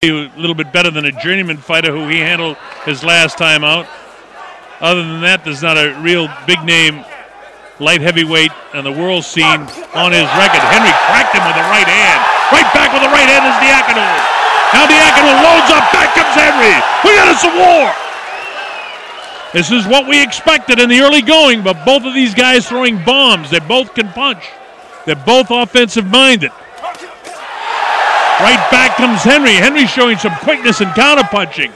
A little bit better than a journeyman fighter who he handled his last time out. Other than that, there's not a real big name light heavyweight on the world scene on his record. Henry cracked him with a right hand. Right back with the right hand is Diaconu. Now Diaconu loads up. Back comes Henry. We got us a war. This is what we expected in the early going, but both of these guys throwing bombs. They both can punch. They're both offensive-minded. Right back comes Henry. Henry showing some quickness and counter-punching.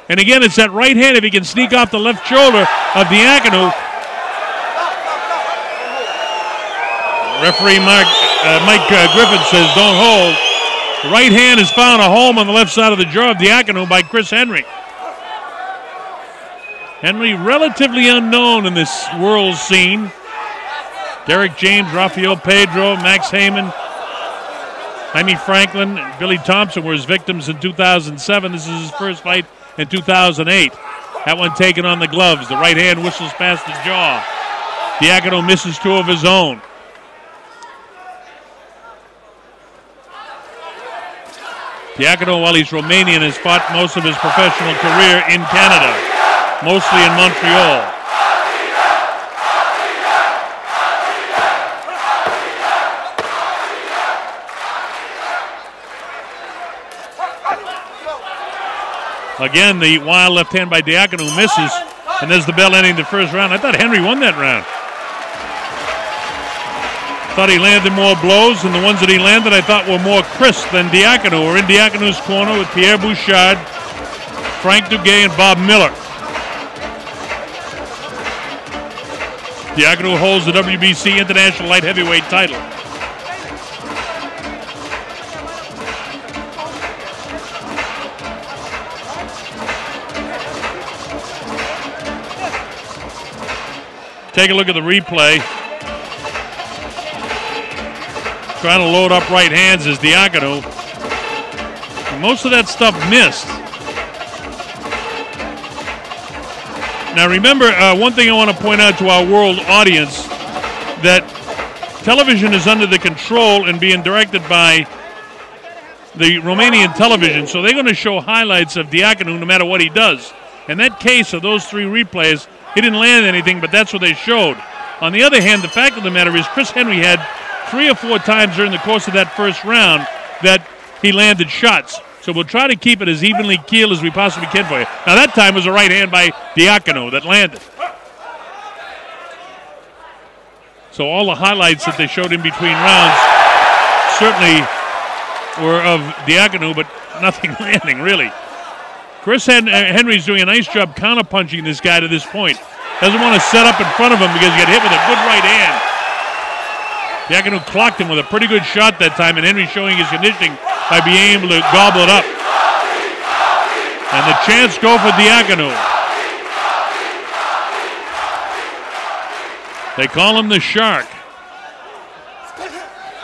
And again, it's that right hand if he can sneak off the left shoulder of Diaconu. Referee Mike Griffin says don't hold. The right hand has found a home on the left side of the jaw of Diaconu by Chris Henry. Henry relatively unknown in this world scene. Derek James, Rafael Pedro, Max Heyman, Jaime Franklin, and Billy Thompson were his victims in 2007. This is his first fight in 2008. That one taken on the gloves. The right hand whistles past the jaw. Diaconu misses two of his own. Diaconu, while he's Romanian, has fought most of his professional career in Canada, mostly in Montreal. Again, the wild left hand by Diaconu misses, and there's the bell ending the first round. I thought Henry won that round. Thought he landed more blows, and the ones that he landed I thought were more crisp than Diaconu. We're in Diaconu's corner with Pierre Bouchard, Frank Duguay, and Bob Miller. Diaconu holds the WBC International Light Heavyweight title. Take a look at the replay. Trying to load up right hands is Diaconu. Most of that stuff missed. Now remember, one thing I want to point out to our world audience, that television is under the control and being directed by the Romanian television, so they're going to show highlights of Diaconu no matter what he does. In that case of those three replays, he didn't land anything, but that's what they showed. On the other hand, the fact of the matter is Chris Henry had 3 or 4 times during the course of that first round that he landed shots. So we'll try to keep it as evenly keeled as we possibly can for you. Now that time was a right hand by Diaconu that landed. So all the highlights that they showed in between rounds certainly were of Diaconu, but nothing landing really. Chris Henry's doing a nice job counter-punching this guy to this point. Doesn't want to set up in front of him because he got hit with a good right hand. Diaconu clocked him with a pretty good shot that time, and Henry showing his conditioning by being able to gobble it up. And the chance go for Diaconu. They call him the Shark.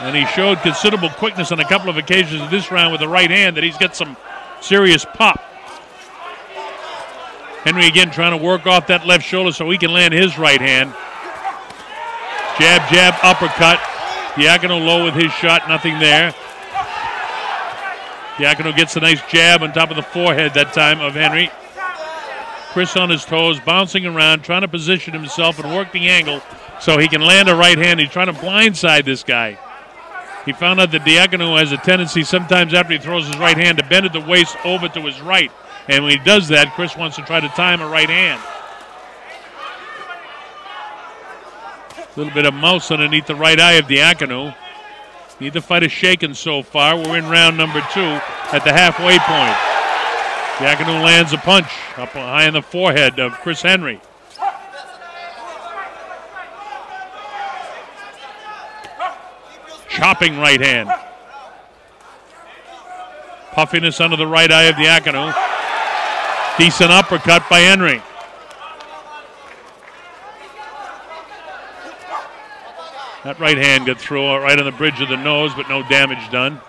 And he showed considerable quickness on a couple of occasions in this round with the right hand that he's got some serious pop. Henry again trying to work off that left shoulder so he can land his right hand. Jab, jab, uppercut. Diaconu low with his shot, nothing there. Diaconu gets a nice jab on top of the forehead that time of Henry. Chris on his toes, bouncing around, trying to position himself and work the angle so he can land a right hand. He's trying to blindside this guy. He found out that Diaconu has a tendency sometimes after he throws his right hand to bend at the waist over to his right. And when he does that, Chris wants to try to time a right hand. A little bit of mouse underneath the right eye of Diaconu. Neither fight is shaken so far. We're in round number 2 at the halfway point. Diaconu lands a punch up high in the forehead of Chris Henry. Chopping right hand. Puffiness under the right eye of Diaconu. Decent uppercut by Henry. That right hand got through right on the bridge of the nose, but no damage done.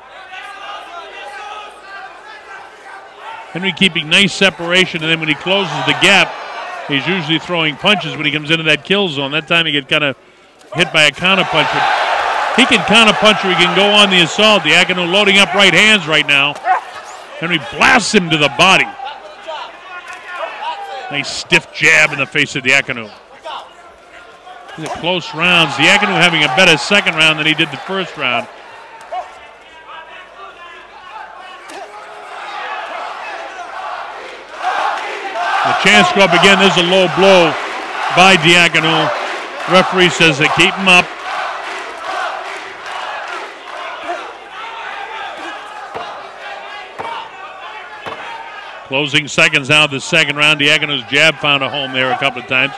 Henry keeping nice separation, and then when he closes the gap, he's usually throwing punches when he comes into that kill zone. That time he get kind of hit by a counter punch. But he can counter punch or he can go on the assault. Diaconu loading up right hands right now. Henry blasts him to the body. Nice stiff jab in the face of Diaconu. These are close rounds. Diaconu having a better second round than he did the first round. The chance to go up again. There's a low blow by Diaconu. Referee says they keep him up. Closing seconds now of the second round. Diaconu's jab found a home there a couple of times.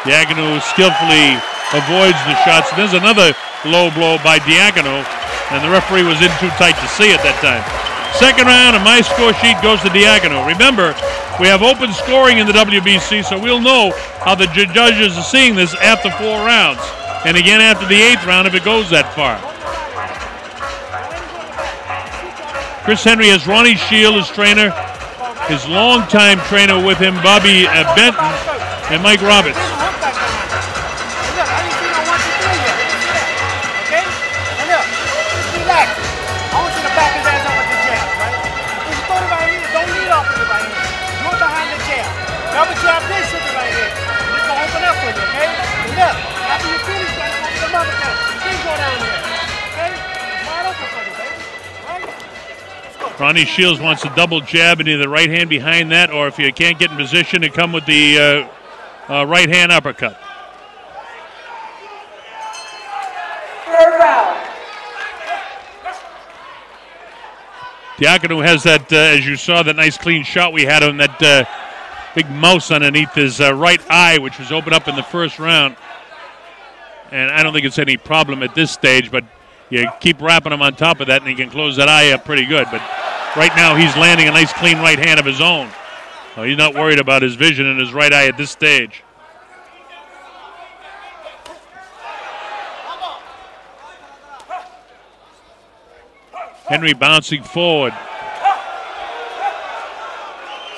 Diaconu skillfully avoids the shots. There's another low blow by Diaconu, and the referee was in too tight to see it that time. Second round, and my score sheet goes to Diaconu. Remember, we have open scoring in the WBC, so we'll know how the judges are seeing this after 4 rounds. And again after the 8th round if it goes that far. Chris Henry has Ronnie Shield as trainer, his longtime trainer with him, Bobby Benton, and Mike Roberts. Ronnie Shields wants a double jab into the right hand behind that, or if you can't get in position, to come with the right hand uppercut. Third round. Diaconu has that, as you saw, that nice clean shot we had on that big mouse underneath his right eye, which was opened up in the first round. And I don't think it's any problem at this stage, but you keep wrapping him on top of that, and he can close that eye up pretty good. But right now, he's landing a nice clean right hand of his own. So he's not worried about his vision in his right eye at this stage. Henry bouncing forward.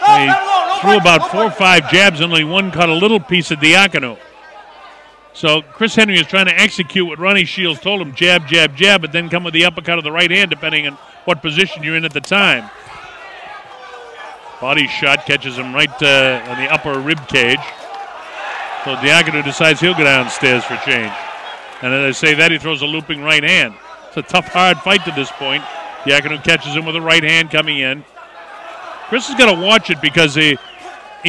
He threw about 4 or 5 jabs, only one caught a little piece of Diaconu. So Chris Henry is trying to execute what Ronnie Shields told him, jab, jab, jab, but then come with the uppercut of the right hand, depending on what position you're in at the time. Body shot catches him right on the upper rib cage. So Diaconu decides he'll go downstairs for change. And as I say that, he throws a looping right hand. It's a tough, hard fight to this point. Diaconu catches him with a right hand coming in. Chris has got to watch it because he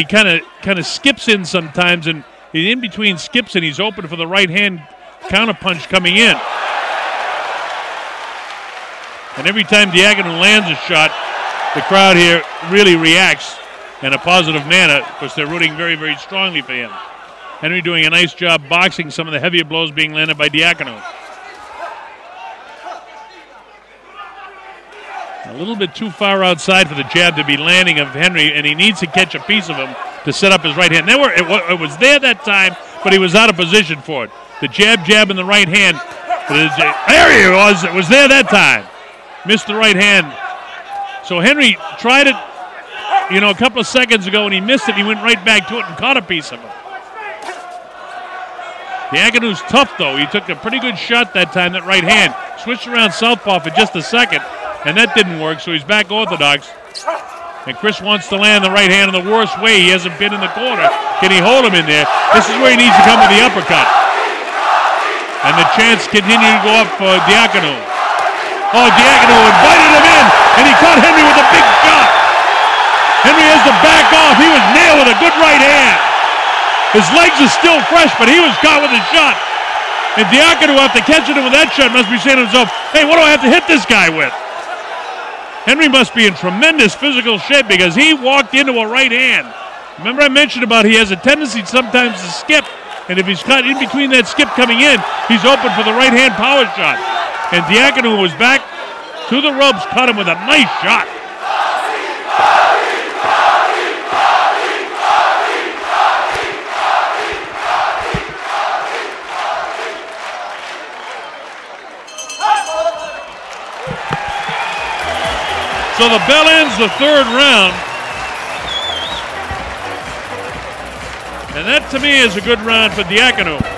kind of skips in sometimes, and he's in between skips, and he's open for the right hand counterpunch coming in. And every time Diaconu lands a shot, the crowd here really reacts in a positive manner because they're rooting very, very strongly for him. Henry doing a nice job boxing some of the heavier blows being landed by Diaconu. A little bit too far outside for the jab to be landing of Henry, and he needs to catch a piece of him to set up his right hand. It was there that time, but he was out of position for it. The jab in the right hand. There he was. It was there that time. Missed the right hand. So Henry tried it, a couple of seconds ago, and he missed it. He went right back to it and caught a piece of it. Diaconu's tough, though. He took a pretty good shot that time, that right hand. Switched around southpaw for just a second, and that didn't work, so he's back orthodox. And Chris wants to land the right hand in the worst way. He hasn't been in the corner. Can he hold him in there? This is where he needs to come with the uppercut. And the chance continued to go up for Diaconu. Oh, Diaconu invited him in, and he caught Henry with a big shot. Henry has to back off. He was nailed with a good right hand. His legs are still fresh, but he was caught with a shot. And Diaconu, after catching him with that shot, must be saying to himself, hey, what do I have to hit this guy with? Henry must be in tremendous physical shape because he walked into a right hand. Remember I mentioned about he has a tendency sometimes to skip, and if he's caught in between that skip coming in, he's open for the right hand power shot. And Diaconu was back to the ropes, caught him with a nice shot. So the bell ends the third round. And that, to me, is a good round for Diaconu.